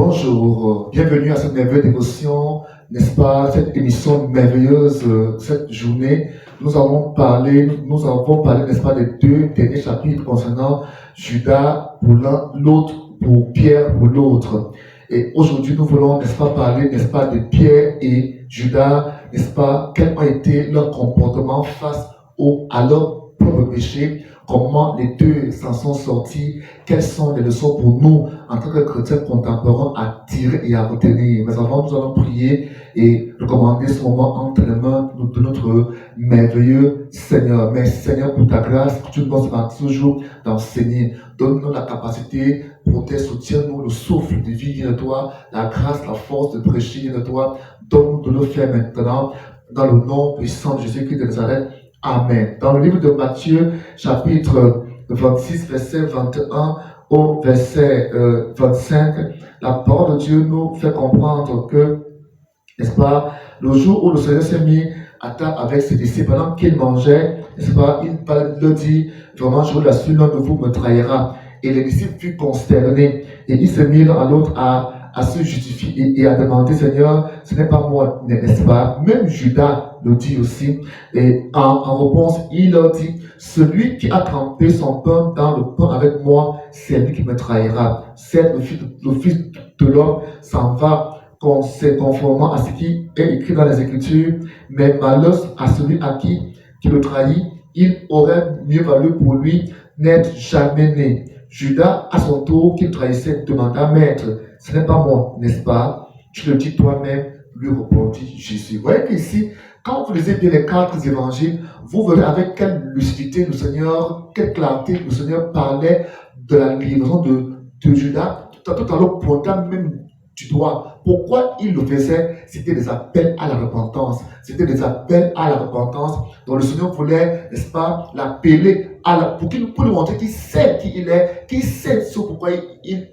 Bonjour, bienvenue à cette merveilleuse dévotion, n'est-ce pas, cette émission merveilleuse, cette journée. Nous avons parlé, n'est-ce pas, des deux derniers chapitres concernant Judas pour l'un, l'autre pour Pierre pour l'autre. Et aujourd'hui, nous voulons, n'est-ce pas, parler, n'est-ce pas, de Pierre et Judas, n'est-ce pas, quels ont été leurs comportements face à leur propre péché, comment les deux s'en sont sortis, quelles sont les leçons pour nous en tant que chrétiens contemporains à tirer et à retenir. Mais avant, nous allons prier et recommander ce moment entre les mains de notre merveilleux Seigneur. Merci Seigneur pour ta grâce, que tu nous donnes toujours d'enseigner. Donne-nous la capacité, protège, soutiens-nous le souffle de vie vient de toi, la grâce, la force de prêcher vient de toi. Donne-nous de le faire maintenant, dans le nom puissant de Jésus-Christ de Nazareth. Amen. Dans le livre de Matthieu, chapitre 26, verset 21 au verset 25, la parole de Dieu nous fait comprendre que, n'est-ce pas, le jour où le Seigneur s'est mis à table avec ses disciples, pendant qu'il mangeait, n'est-ce pas, il leur dit, vraiment, je vous l'assure, l'un de vous me trahira. Et les disciples furent consternés, et ils se mirent à l'autre à se justifier et à demander, Seigneur, ce n'est pas moi, n'est-ce pas? Même Judas le dit aussi. Et en réponse, il leur dit, celui qui a trempé son pain dans le pain avec moi, c'est lui qui me trahira. Certes, le Fils de l'homme s'en va conformément à ce qui est écrit dans les Écritures, mais malheur à celui à qui le trahit, il aurait mieux valu pour lui n'être jamais né. Judas, à son tour, qui trahissait, demanda, Maître, ce n'est pas moi, n'est-ce pas? Tu le dis toi-même, lui répondit Jésus. Vous voyez qu'ici, quand vous lisez bien les 4 évangiles, vous verrez avec quelle lucidité le Seigneur, quelle clarté le Seigneur parlait de la livraison de Judas, tout à l'heure pointant même du doigt. Pourquoi il le faisait? C'était des appels à la repentance. C'était des appels à la repentance dont le Seigneur voulait, n'est-ce pas, l'appeler pour lui montrer qu'il sait qui il est, qu'il sait ce pourquoi il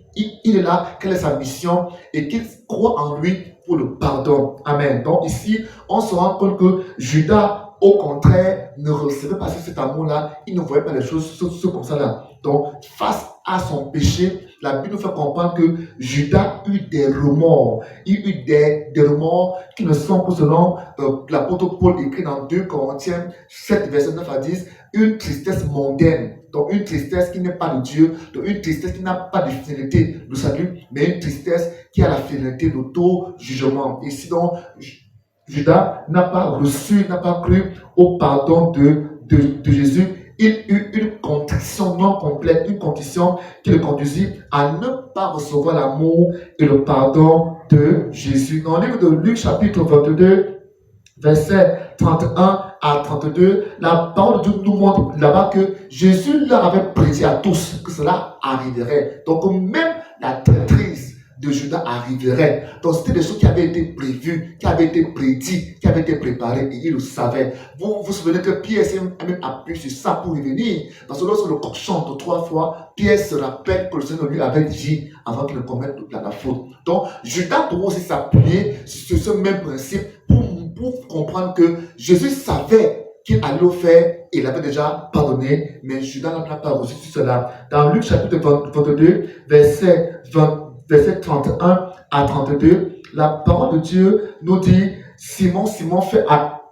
est là, quelle est sa mission et qu'il croit en lui pour le pardon. Amen. Donc ici, on se rend compte que Judas, au contraire, ne recevait pas cet amour-là. Il ne voyait pas les choses comme ça là. Donc, face à son péché, la Bible nous fait comprendre que Judas eut des remords. Il eut des remords qui ne sont que selon l'apôtre Paul écrit dans 2 Corinthiens 7, verset 9 à 10, une tristesse mondaine. Donc une tristesse qui n'est pas de Dieu, donc une tristesse qui n'a pas de finalité de salut, mais une tristesse qui a la finalité d'auto-jugement. Ici donc, Judas n'a pas reçu, n'a pas cru au pardon de Jésus. Il eut une contrition non complète, une condition qui le conduisit à ne pas recevoir l'amour et le pardon de Jésus. Dans le livre de Luc, chapitre 22, versets 31 à 32, la parole de Dieu nous montre là-bas que Jésus leur avait prédit à tous que cela arriverait. Donc même la traîtrise de Judas arriverait. Donc c'était des choses qui avaient été prévues, qui avaient été prédites, qui avaient été préparées et il le savait. Vous vous souvenez que Pierre s'est même appuyé sur ça pour y venir. Parce que lorsque le coq chante 3 fois, Pierre se rappelle que le Seigneur lui avait dit avant qu'il ne commette la faute. Donc Judas doit aussi s'appuyer sur ce même principe pour comprendre que Jésus savait qu'il allait le faire et il avait déjà pardonné, mais Judas n'a pas reçu cela. Dans Luc chapitre 22, verset 31 à 32, la parole de Dieu nous dit, Simon, fais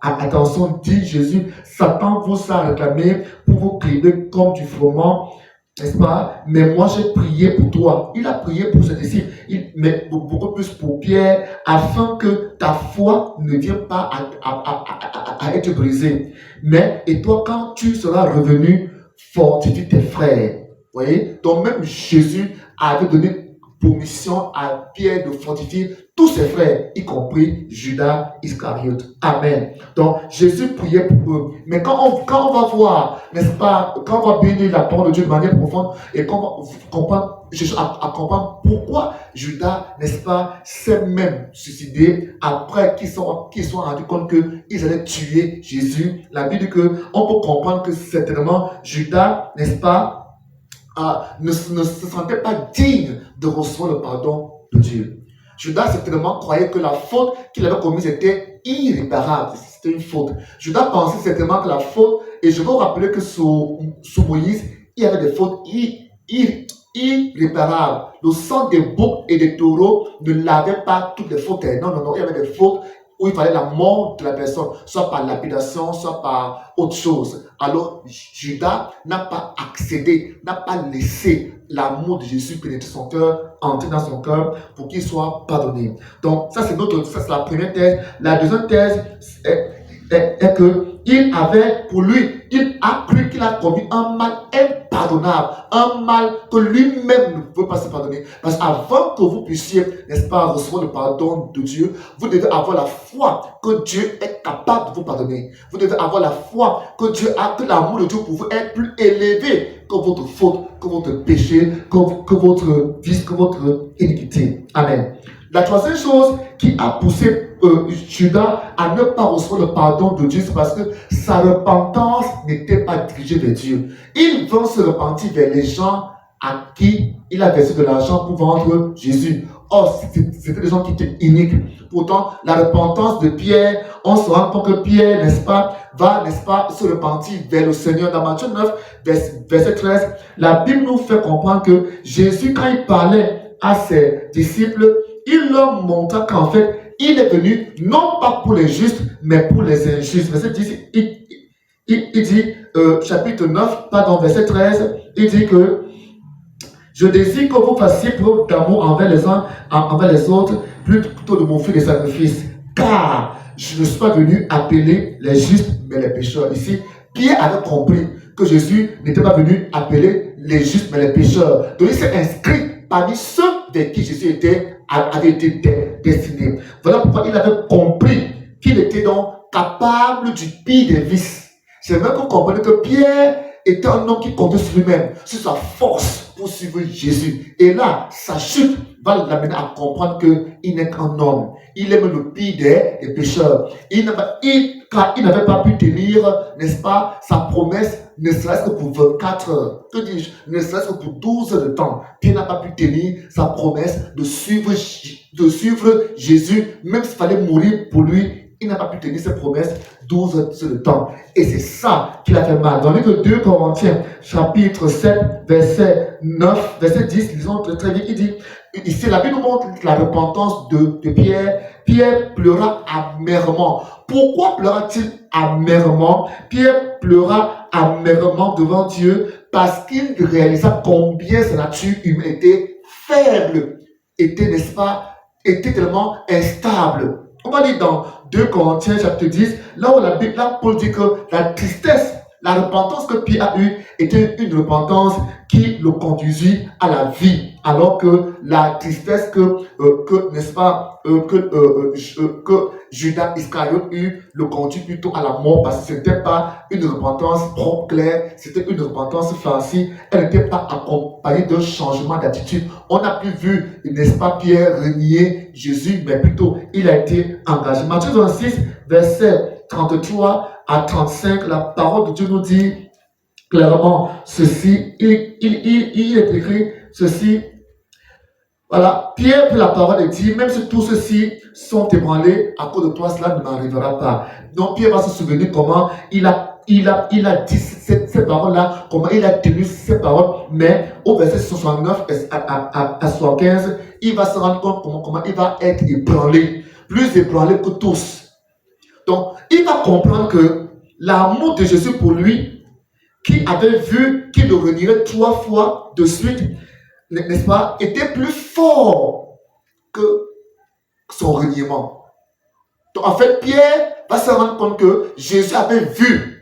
attention, dit Jésus, Satan vous a réclamé pour vous cliver comme du froment, n'est-ce pas? Mais moi j'ai prié pour toi. Il a prié pour ses disciples, mais beaucoup plus pour Pierre, afin que ta foi ne vienne pas à être brisée. Mais, et toi, quand tu seras revenu, fortifie tes frères. Vous voyez? Donc même Jésus avait donné pour mission à Pierre de fortifier tous ses frères, y compris Judas Iscariote. Amen. Donc, Jésus priait pour eux. Mais quand on va voir, n'est-ce pas, quand on va bénir la parole de Dieu de manière profonde et qu'on va comprendre, à comprendre pourquoi Judas, n'est-ce pas, s'est même suicidé après qu'ils soient rendus compte qu'ils allaient tuer Jésus. La Bible dit qu'on peut comprendre que certainement Judas, n'est-ce pas, ne se sentait pas digne de recevoir le pardon de Dieu. Judas certainement croyait que la faute qu'il avait commise était irréparable. C'était une faute. Judas pensait certainement que la faute, et je veux rappeler que sous Moïse, il y avait des fautes irréparable. Le sang des boucs et des taureaux ne lavait pas toutes les fautes. Non, non, non, il y avait des fautes où il fallait la mort de la personne, soit par lapidation, soit par autre chose. Alors, Judas n'a pas accédé, n'a pas laissé l'amour de Jésus pénétrer son cœur, entrer dans son cœur pour qu'il soit pardonné. Donc, ça c'est la première thèse. La deuxième thèse est que il avait, pour lui, il a cru qu'il a commis un mal impardonnable, un mal que lui-même ne peut pas se pardonner. Parce qu'avant que vous puissiez, n'est-ce pas, recevoir le pardon de Dieu, vous devez avoir la foi que Dieu est capable de vous pardonner. Vous devez avoir la foi que Dieu a, que l'amour de Dieu pour vous est plus élevé que votre faute, que votre péché, que votre vice, que votre iniquité. Amen. La troisième chose qui a poussé Judas à ne pas recevoir le pardon de Dieu, c'est parce que sa repentance n'était pas dirigée vers Dieu. Il veut se repentir vers les gens à qui il a versé de l'argent pour vendre Jésus. Or, c'était des gens qui étaient iniques. Pourtant, la repentance de Pierre, on se rend compte que Pierre, n'est-ce pas, va, n'est-ce pas, se repentir vers le Seigneur. Dans Matthieu 9, verset 13, la Bible nous fait comprendre que Jésus, quand il parlait à ses disciples, il leur montra qu'en fait, il est venu non pas pour les justes, mais pour les injustes. Verset 10, il dit, chapitre 9, pardon, verset 13, il dit que je désire que vous fassiez preuve d'amour envers les uns, envers les autres, plutôt de m'offrir des sacrifices. Car je ne suis pas venu appeler les justes, mais les pécheurs. Ici, Pierre avait compris que Jésus n'était pas venu appeler les justes, mais les pécheurs. Donc il s'est inscrit parmi ceux vers qui Jésus avait été destiné. Voilà pourquoi il avait compris qu'il était donc capable du pire des vices. C'est vrai qu'on comprenait que Pierre était un homme qui comptait sur lui-même, sur sa force pour suivre Jésus. Et là, sa chute va l'amener à comprendre qu'il n'est qu'un homme. Il aime le pire des pécheurs. Car il n'avait pas pu tenir, n'est-ce pas, sa promesse, ne serait-ce que pour 24 heures. Que dis-je? Ne serait-ce que pour 12 heures de temps. Il n'a pas pu tenir sa promesse de suivre Jésus, même s'il fallait mourir pour lui. Il n'a pas pu tenir ses promesses 12 heures de temps. Et c'est ça qui l'a fait mal. Dans le livre de 2 Corinthiens, chapitre 7, verset 9, verset 10, lisons très vite, il dit, ici la Bible nous montre la repentance de Pierre. Pierre pleura amèrement. Pourquoi pleura-t-il amèrement? Pierre pleura amèrement devant Dieu parce qu'il réalisa combien sa nature humaine était faible, était, n'est-ce pas, était tellement instable. On va lire dans 2 Corinthiens chapitre 10, là où là, Paul dit que la tristesse, la repentance que Pierre a eue était une repentance qui le conduisit à la vie, alors que la tristesse n'est-ce pas, que Judas Iscariote eut le conduit plutôt à la mort, parce que ce n'était pas une repentance propre, claire, c'était une repentance farcie, elle n'était pas accompagnée d'un changement d'attitude. On n'a plus vu, n'est-ce pas, Pierre renier Jésus, mais plutôt il a été engagé. Matthieu 26, verset 33 à 35, la parole de Dieu nous dit clairement ceci, il est écrit ceci. Voilà, Pierre prit la parole et dit, même si tous ceux-ci sont ébranlés, à cause de toi, cela ne m'arrivera pas. Donc Pierre va se souvenir comment il a dit ces paroles-là, comment il a tenu ces paroles, mais au verset 69 à 75, il va se rendre compte comment il va être ébranlé, plus ébranlé que tous. Donc, il va comprendre que l'amour de Jésus pour lui, qui avait vu qu'il le renierait 3 fois de suite, n'est-ce pas, était plus fort que son reniement. Donc en fait, Pierre va se rendre compte que Jésus avait vu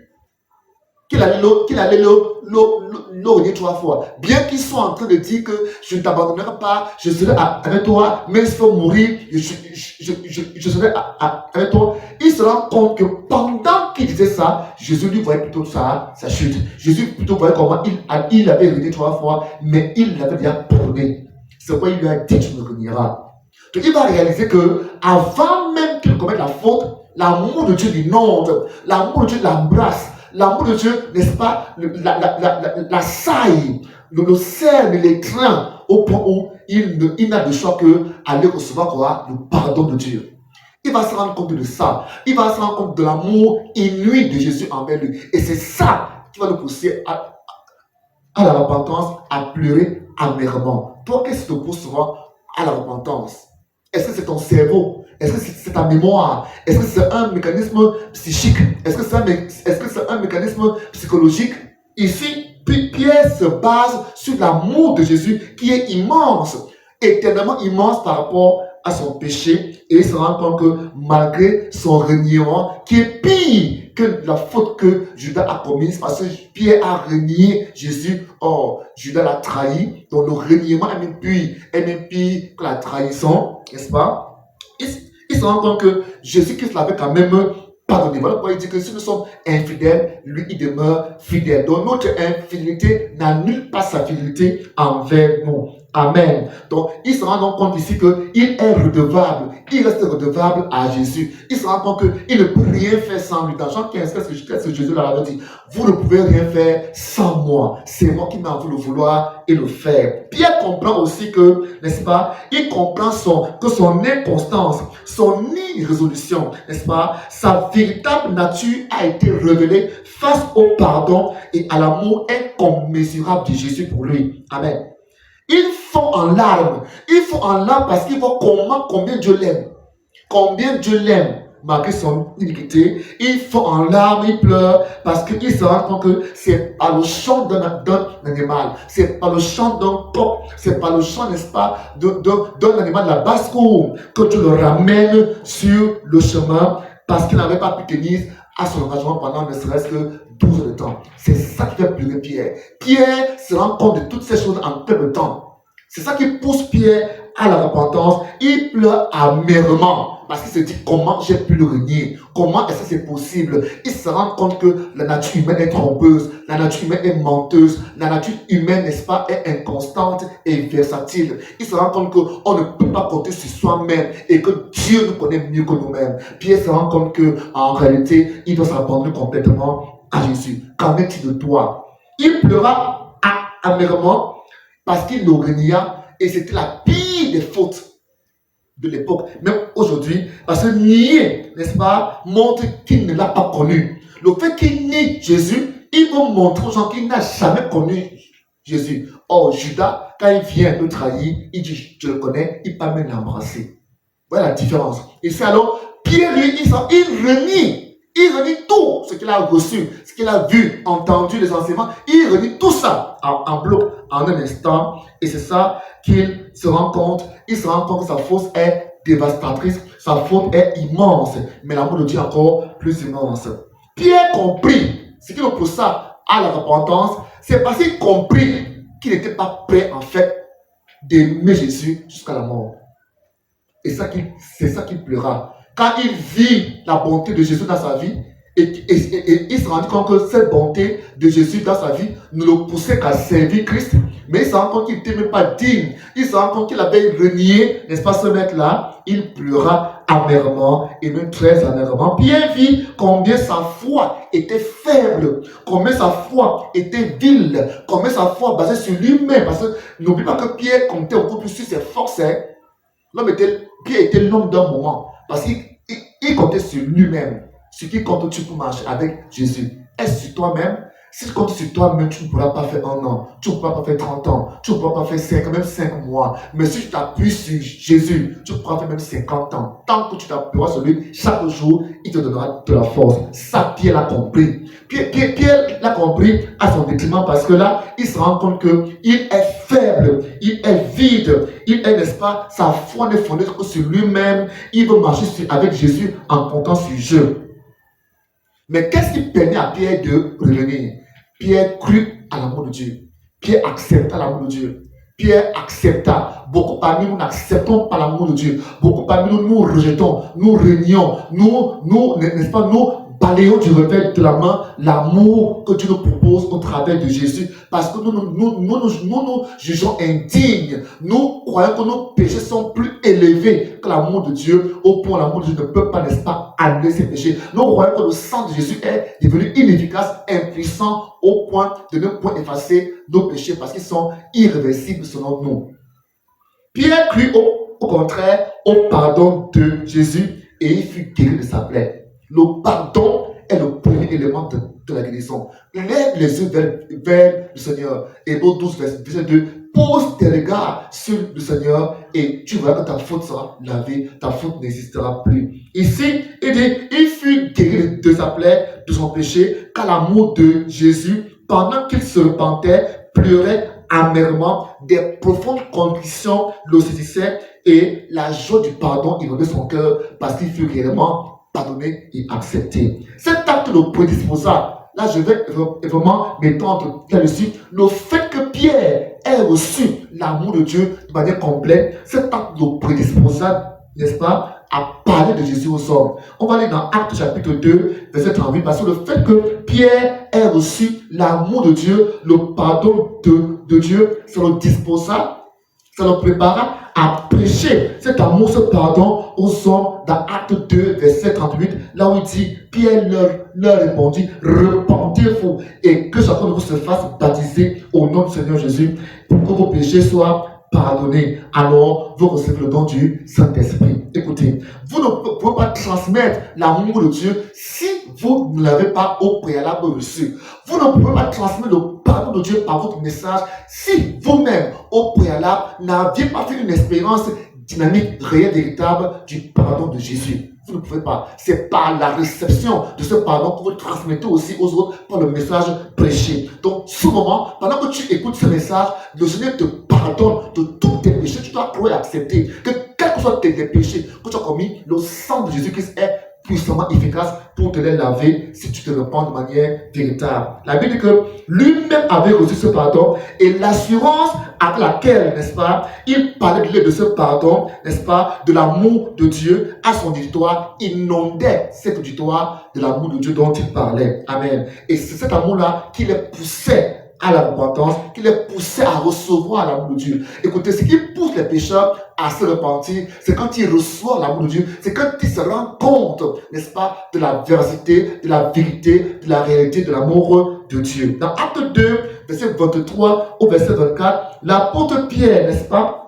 qu'il allait le renier 3 fois. Bien qu'il soit en train de dire que je ne t'abandonnerai pas, je serai avec toi, même s'il faut mourir, je serai avec toi. Il se rend compte que pendant qu'il disait ça, Jésus lui voyait plutôt sa chute. Jésus plutôt voyait comment il avait renié 3 fois, mais il l'avait déjà pardonné. C'est pourquoi il lui a dit, tu me renieras. Donc il va réaliser que avant même qu'il commette la faute, l'amour de Dieu l'inonde, l'amour de Dieu l'embrasse. L'amour de Dieu, n'est-ce pas, la saille, le cerne, l'étreint, au point où il n'a de choix que aller recevoir quoi, le pardon de Dieu. Il va se rendre compte de ça. Il va se rendre compte de l'amour inouï de Jésus envers lui. Et c'est ça qui va le pousser à la repentance à pleurer amèrement. Toi, qu'est-ce qui te pousse souvent à la repentance? Est-ce que c'est ton cerveau? Est-ce que c'est ta mémoire? Est-ce que c'est un mécanisme psychique? Est-ce que c'est un mécanisme psychologique? Ici, Pierre se base sur l'amour de Jésus qui est immense, éternellement immense par rapport à son péché, et il se rend compte que malgré son reniement, qui est pire que la faute que Judas a commise, parce que Pierre a renié Jésus, or Judas l'a trahi, donc le reniement est même pire que la trahison, n'est-ce pas? Il se rend compte que Jésus-Christ l'avait quand même pardonné. Voilà pourquoi il dit que si nous sommes infidèles, lui il demeure fidèle. Donc notre infidélité n'annule pas sa fidélité envers nous. Amen. Donc, il se rend donc compte ici qu'il est redevable. Il reste redevable à Jésus. Il se rend compte qu'il ne peut rien faire sans lui. Dans Jean 15, qu'est-ce que Jésus leur avait dit? Vous ne pouvez rien faire sans moi. C'est moi qui m'en veux le vouloir et le faire. Pierre comprend aussi que, n'est-ce pas, il comprend que son inconstance, son irrésolution, n'est-ce pas, sa véritable nature a été révélée face au pardon et à l'amour incommensurable de Jésus pour lui. Amen. Ils font en larmes. Ils font en larmes parce qu'ils voient combien Dieu l'aime. Combien Dieu l'aime malgré son iniquité. Ils font en larmes, ils pleurent parce qu'ils se rendent compte que c'est pas le chant d'un animal. C'est pas le chant d'un coq. C'est pas le chant, n'est-ce pas, d'un animal de la basse-cour que Dieu le ramène sur le chemin parce qu'il n'avait pas pu tenir à son engagement pendant ne serait-ce que 12 heures de temps. C'est ça qui fait pleurer Pierre. Pierre se rend compte de toutes ces choses en peu de temps. C'est ça qui pousse Pierre à la repentance. Il pleure amèrement parce qu'il se dit comment j'ai pu le renier. Comment est-ce que c'est possible? Il se rend compte que la nature humaine est trompeuse, la nature humaine est menteuse, la nature humaine, n'est-ce pas, est inconstante et versatile. Il se rend compte qu'on ne peut pas compter sur soi-même et que Dieu nous connaît mieux que nous-mêmes. Pierre se rend compte qu'en réalité, il doit s'abandonner complètement à Jésus. Qu'en est-il de toi? Il pleura amèrement parce qu'il le renia et c'était la pire des fautes de l'époque, même aujourd'hui, parce que nier, n'est-ce pas, montre qu'il ne l'a pas connu. Le fait qu'il nie Jésus, il veut montrer aux gens qu'il n'a jamais connu Jésus. Or, Judas, quand il vient le trahir, il dit, je le connais, il ne peut même l'embrasser. Voilà la différence. Et c'est alors, Pierre, lui, il renie. Il renie tout ce qu'il a reçu, ce qu'il a vu, entendu, les enseignements. Il renie tout ça en bloc, en un instant. Et c'est ça qu'il se rend compte. Il se rend compte que sa faute est dévastatrice. Sa faute est immense. Mais l'amour de Dieu est encore plus immense. Pierre comprit ce qui le poussa à la repentance. C'est parce qu'il comprit qu'il n'était pas prêt, en fait, d'aimer Jésus jusqu'à la mort. Et c'est ça qu'il pleura. Quand il vit la bonté de Jésus dans sa vie, et il se rendit compte que cette bonté de Jésus dans sa vie ne le poussait qu'à servir Christ, mais il se rend compte qu'il n'était même pas digne. Il se rend compte qu'il avait renié, n'est-ce pas, ce mec-là. Il pleura amèrement, et même très amèrement. Pierre vit combien sa foi était faible, combien sa foi était vile, combien sa foi basée sur lui-même. Parce que n'oublie pas que Pierre comptait beaucoup plus sur ses forces. Pierre était l'homme d'un moment, parce qu'il comptait sur lui-même. Ce qui compte-tu pour marcher avec Jésus? Est-ce sur toi-même? Si tu comptes sur toi-même, tu ne pourras pas faire 1 an, tu ne pourras pas faire 30 ans, tu ne pourras pas faire même 5 mois. Mais si tu t'appuies sur Jésus, tu pourras faire même 50 ans. Tant que tu t'appuieras sur lui, chaque jour, il te donnera de la force. Ça, Pierre l'a compris. Pierre l'a compris à son détriment parce que là, il se rend compte qu'il est faible, il est vide, il est, n'est-ce pas, sa foi n'est fondée que sur lui-même. Il veut marcher avec Jésus en comptant sur Dieu. Mais qu'est-ce qui permet à Pierre de revenir? Pierre crut à l'amour de Dieu. Pierre accepta l'amour de Dieu. Pierre accepta. Beaucoup parmi nous n'acceptons pas l'amour de Dieu. Beaucoup parmi nous, nous rejetons, nous renions, nous, n'est-ce pas, nous balayons du revers de la main l'amour que Dieu nous propose au travers de Jésus. Parce que nous jugeons indignes. Nous croyons que nos péchés sont plus élevés que l'amour de Dieu, au point où l'amour de Dieu ne peut pas, n'est-ce pas, annuler ses péchés. Nous croyons que le sang de Jésus est devenu inefficace, impuissant, au point de ne point effacer nos péchés parce qu'ils sont irréversibles selon nous. Pierre crut au contraire au pardon de Jésus et il fut guéri de sa plaie. Le pardon est le premier élément de la guérison. Lève les yeux vers le Seigneur. Hébreux 12, verset 2. Pose tes regards sur le Seigneur et tu verras que ta faute sera lavée, ta faute n'existera plus. Ici, il dit, il fut guéri de sa plaie, de son péché, car l'amour de Jésus, pendant qu'il se repentait, pleurait amèrement, des profondes convictions le saisissaient et la joie du pardon inondait son cœur parce qu'il fut réellement pardonné et accepté. Cet acte le prédisposa. Là, je vais vraiment m'étendre là-dessus. Le fait que Pierre ait reçu l'amour de Dieu de manière complète, cet acte le prédisposa, n'est-ce pas, à parler de Jésus aux hommes. On va aller dans Actes chapitre 2, verset 38, parce que le fait que Pierre ait reçu l'amour de Dieu, le pardon de Dieu, ça le disposa, ça le prépara à prêcher cet amour, ce pardon aux hommes dans Acte 2, verset 38, là où il dit, Pierre leur répondit, repentez-vous et que chacun de vous se fasse baptiser au nom du Seigneur Jésus pour que vos péchés soient pardonnés. Alors, vous recevez le don du Saint-Esprit. Écoutez, vous ne pouvez pas transmettre l'amour de Dieu si vous ne l'avez pas au préalable reçu. Vous ne pouvez pas transmettre le pardon de Dieu par votre message si vous-même, au préalable, n'aviez pas fait une expérience dynamique, réelle, véritable du pardon de Jésus. Vous ne pouvez pas. C'est par la réception de ce pardon que vous transmettez aussi aux autres par le message prêché. Donc, ce moment, pendant que tu écoutes ce message, le Seigneur te pardonne de tous tes péchés. Tu dois pouvoir accepter que quels que soient tes péchés que tu as commis, le sang de Jésus-Christ est puissamment efficace pour te les laver si tu te repens de manière véritable. La Bible dit que lui-même avait reçu ce pardon et l'assurance avec laquelle, n'est-ce pas, il parlait de ce pardon, n'est-ce pas, de l'amour de Dieu à son auditoire, inondait cet auditoire de l'amour de Dieu dont il parlait. Amen. Et c'est cet amour-là qui les poussait à la repentance, qui les poussait à recevoir l'amour de Dieu. Écoutez, ce qui pousse les pécheurs à se repentir, c'est quand ils reçoivent l'amour de Dieu, c'est quand ils se rendent compte, n'est-ce pas, de la véracité, de la vérité, de la réalité de l'amour de Dieu. Dans Acte 2, verset 23 au verset 24, l'apôtre Pierre, n'est-ce pas,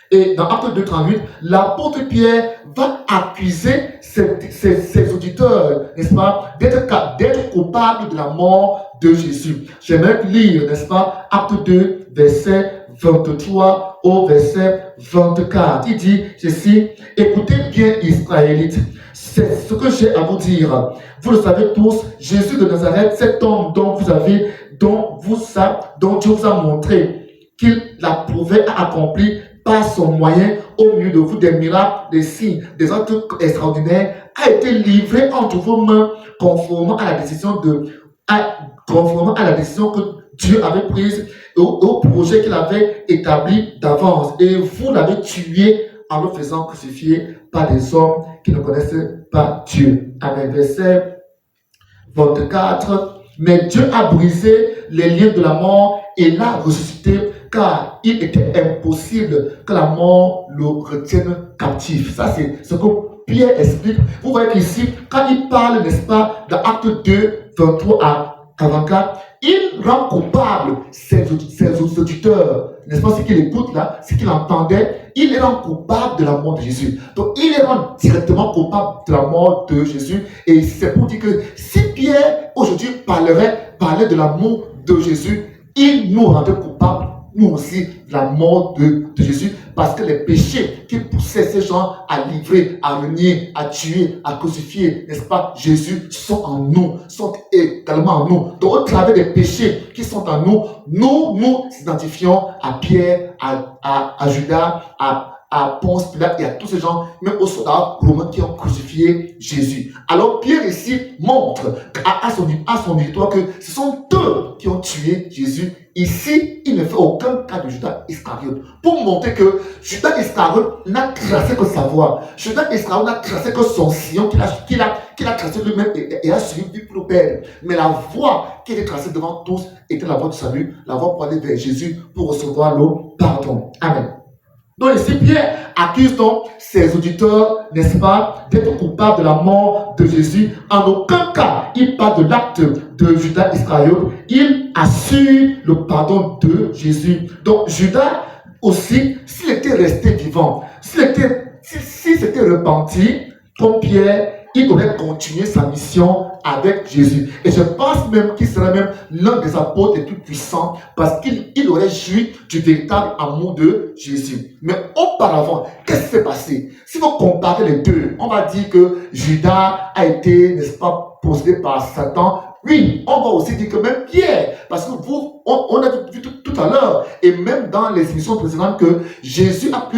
et dans Acte 2, 38, l'apôtre Pierre va accuser ses auditeurs, n'est-ce pas, d'être coupables de la mort de Jésus. J'aimerais lire, n'est-ce pas, Acte 2, verset 23 au verset 24. Il dit ceci, écoutez bien Israélites, c'est ce que j'ai à vous dire. Vous le savez tous, Jésus de Nazareth, cet homme dont Dieu vous a montré qu'il l'approuvait à accomplir par son moyen au milieu de vous des miracles, des signes, des actes extraordinaires, a été livré entre vos mains conformément à la décision que Dieu avait prise et au projet qu'il avait établi d'avance. Et vous l'avez tué en le faisant crucifier par des hommes qui ne connaissaient pas Dieu. Amen. Verset 24. Mais Dieu a brisé les liens de la mort et l'a ressuscité, car il était impossible que la mort le retienne captif. Ça, c'est ce que Pierre explique. Vous voyez qu'ici, quand il parle, n'est-ce pas, dans Acte 2, 23 à 44, il rend coupable ses auditeurs. N'est-ce pas, ce qu'il écoute là, ce qu'il entendait, il les rend coupable de la mort de Jésus. Donc, il les rend directement coupable de la mort de Jésus. Et c'est pour dire que si Pierre, aujourd'hui, parlait de l'amour de Jésus, il nous rendait coupables, nous aussi, de la mort de Jésus, parce que les péchés qui poussaient ces gens à livrer, à renier, à tuer, à crucifier, n'est-ce pas, Jésus, sont en nous, sont également en nous. Donc, au travers des péchés qui sont en nous, nous identifions à Pierre, à Judas, à Ponce Pilate et à tous ces gens, même aux soldats romains qui ont crucifié Jésus. Alors Pierre ici montre à son auditoire que ce sont eux qui ont tué Jésus. Ici, il ne fait aucun cas de Judas Iscariote. Pour montrer que Judas Iscariote n'a tracé que sa voie. Judas Iscariote n'a tracé que son sillon qu'il a tracé lui-même et a suivi pour le Père. Mais la voie qui était tracée devant tous était la voie du salut, la voie pour aller vers Jésus pour recevoir le pardon. Amen. Donc ici, Pierre accuse donc ses auditeurs, n'est-ce pas, d'être coupables de la mort de Jésus. En aucun cas, il parle de l'acte de Judas Iscariote. Il assure le pardon de Jésus. Donc Judas aussi, s'il était resté vivant, s'il s'était repenti, comme Pierre, il aurait continué sa mission avec Jésus. Et je pense même qu'il serait même l'un des apôtres les plus puissants parce qu'il aurait joui du véritable amour de Jésus. Mais auparavant, qu'est-ce qui s'est passé? Si vous comparez les deux, on va dire que Judas a été, n'est-ce pas, possédé par Satan. Oui, on va aussi dire que même Pierre, parce que on a vu tout à l'heure, et même dans les émissions précédentes, que Jésus a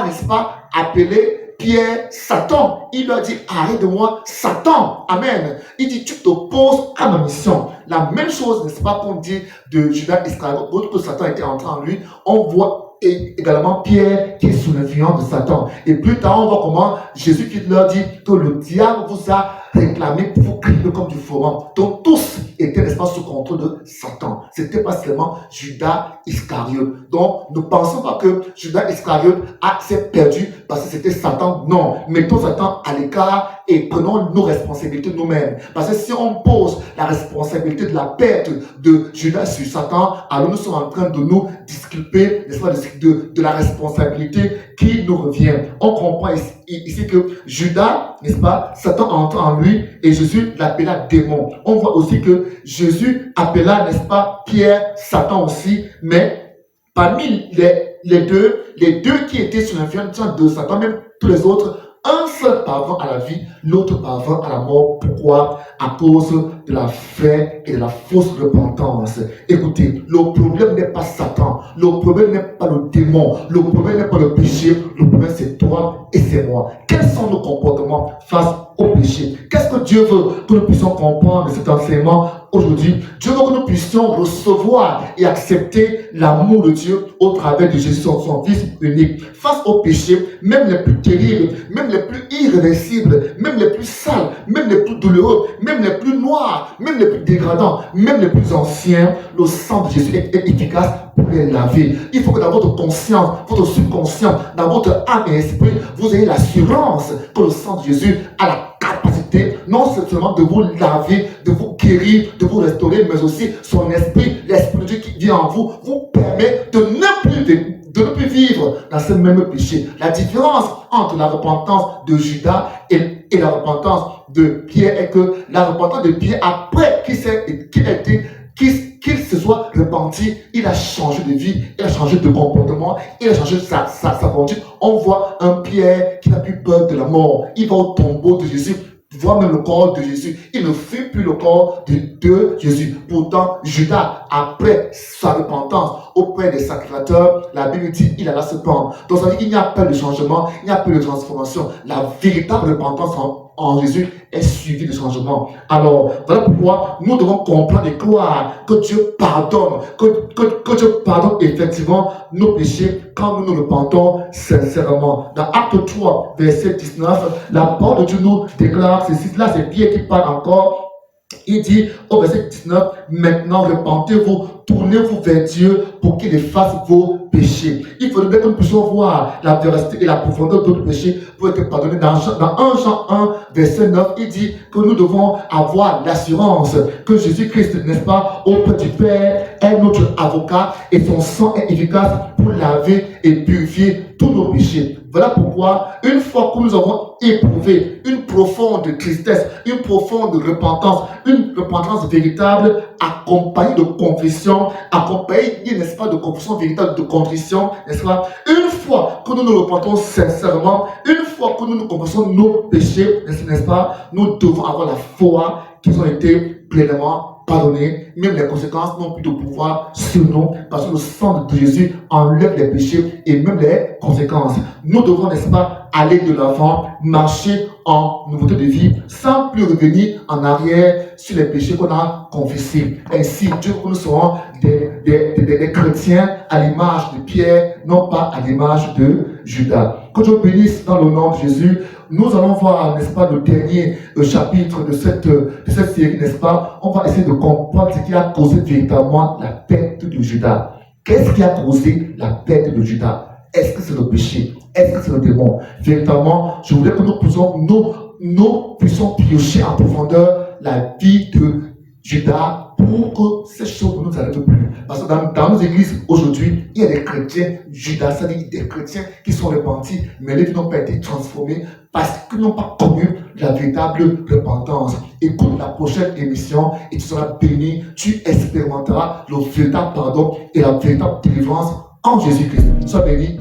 n'est-ce pas, appelé Pierre Satan. Il lui a dit, arrête de moi, Satan. Amen. Il dit, tu t'opposes à ma mission. La même chose, n'est-ce pas, qu'on dit de Judas Iscariote, d'autres que Satan était entré en lui. On voit également Pierre qui est sous l'influence de Satan. Et plus tard, on voit comment Jésus qui leur dit que le diable vous a réclamé pour vous crier comme du fourment. Donc tous étaient, n'est-ce pas, sous contrôle de Satan. C'était pas seulement Judas Iscariote. Donc ne pensons pas que Judas Iscariote s'est perdu parce que c'était Satan. Non, mettons Satan à l'écart et prenons nos responsabilités nous-mêmes. Parce que si on pose la responsabilité de la perte de Judas sur Satan, alors nous sommes en train de nous disculper, n'est-ce pas, de la responsabilité qui nous revient. On comprend ici que Judas, n'est-ce pas, Satan entre en lui et Jésus l'appela démon. On voit aussi que Jésus appela, n'est-ce pas, Pierre, Satan aussi, mais parmi les deux qui étaient sous l'influence de Satan, même tous les autres, un seul parvint à la vie, l'autre parvint à la mort. Pourquoi? À cause de la vraie et de la fausse repentance. Écoutez, le problème n'est pas Satan, le problème n'est pas le démon, le problème n'est pas le péché, le problème c'est toi et c'est moi. Quels sont nos comportements face au péché? Qu'est-ce que Dieu veut que nous puissions comprendre de cet enseignement aujourd'hui? Dieu veut que nous puissions recevoir et accepter l'amour de Dieu au travers de Jésus, son Fils unique. Face au péché, même les plus terribles, même les plus irréversibles, même les plus sales, même les plus douloureux, même les plus noirs, même les plus dégradants, même les plus anciens, le sang de Jésus est efficace pour les laver. Il faut que dans votre conscience, votre subconscient, dans votre âme et esprit, vous ayez l'assurance que le sang de Jésus a la capacité non seulement de vous laver, de vous guérir, de vous restaurer, mais aussi son esprit, l'esprit de Dieu qui vit en vous, vous permet de ne plus vivre dans ce même péché. La différence entre la repentance de Judas et la repentance de Pierre est que la repentance de Pierre, après qu'il se soit repenti, il a changé de vie, il a changé de comportement, il a changé sa conduite. On voit un Pierre qui n'a plus peur de la mort. Il va au tombeau de Jésus, voit même le corps de Jésus. Il ne fuit plus le corps de Jésus. Pourtant, Judas, après sa repentance auprès des sacrificateurs, la Bible dit il alla se pendre. Donc ça veut dire qu'il n'y a pas de changement, il n'y a pas de transformation. La véritable repentance en Jésus est suivie de changement. Alors, voilà pourquoi nous devons comprendre et croire que Dieu pardonne, que Dieu pardonne effectivement nos péchés quand nous nous repentons sincèrement. Dans Acte 3, verset 19, la parole de Dieu nous déclare ceci. Là, c'est Pierre qui parle encore. Il dit au verset 19, maintenant repentez-vous, tournez-vous vers Dieu pour qu'il efface vos péchés. Il faudrait que nous puissions voir la véracité et la profondeur de nos péchés pour être pardonnés. Dans 1 Jean 1, verset 9, il dit que nous devons avoir l'assurance que Jésus-Christ, n'est-ce pas, auprès du Père, est notre avocat et son sang est efficace pour laver et purifier tous nos péchés. Voilà pourquoi, une fois que nous avons éprouvé une profonde tristesse, une profonde repentance, une repentance véritable, accompagnée de confession, accompagnée, n'est-ce pas, de confession véritable, de contrition, n'est-ce pas? Une fois que nous nous repentons sincèrement, une fois que nous nous confessons nos péchés, n'est-ce pas, nous devons avoir la foi qu'ils ont été pleinement pardonnés, même les conséquences n'ont plus de pouvoir sur nous, parce que le sang de Jésus enlève les péchés et même les conséquences. Nous devons, n'est-ce pas, aller de l'avant, marcher en nouveauté de vie, sans plus revenir en arrière sur les péchés qu'on a confessés. Ainsi, Dieu, nous serons des chrétiens à l'image de Pierre, non pas à l'image de Judas. Que Dieu bénisse dans le nom de Jésus. Nous allons voir, n'est-ce pas, le dernier chapitre de cette série, n'est-ce pas? On va essayer de comprendre ce qui a causé véritablement la perte de Judas. Qu'est-ce qui a causé la perte de Judas? Est-ce que c'est le péché? Est-ce que c'est le démon? Véritablement, je voudrais que nous puissions piocher en profondeur la vie Judas pour que ces choses ne nous arrivent plus. Parce que dans nos églises aujourd'hui, il y a des chrétiens Judas, c'est-à-dire des chrétiens qui sont repentis, mais les qui n'ont pas été transformés parce qu'ils n'ont pas connu la véritable repentance. Écoute la prochaine émission et tu seras béni, tu expérimenteras le véritable pardon et la véritable délivrance en Jésus-Christ. Sois béni.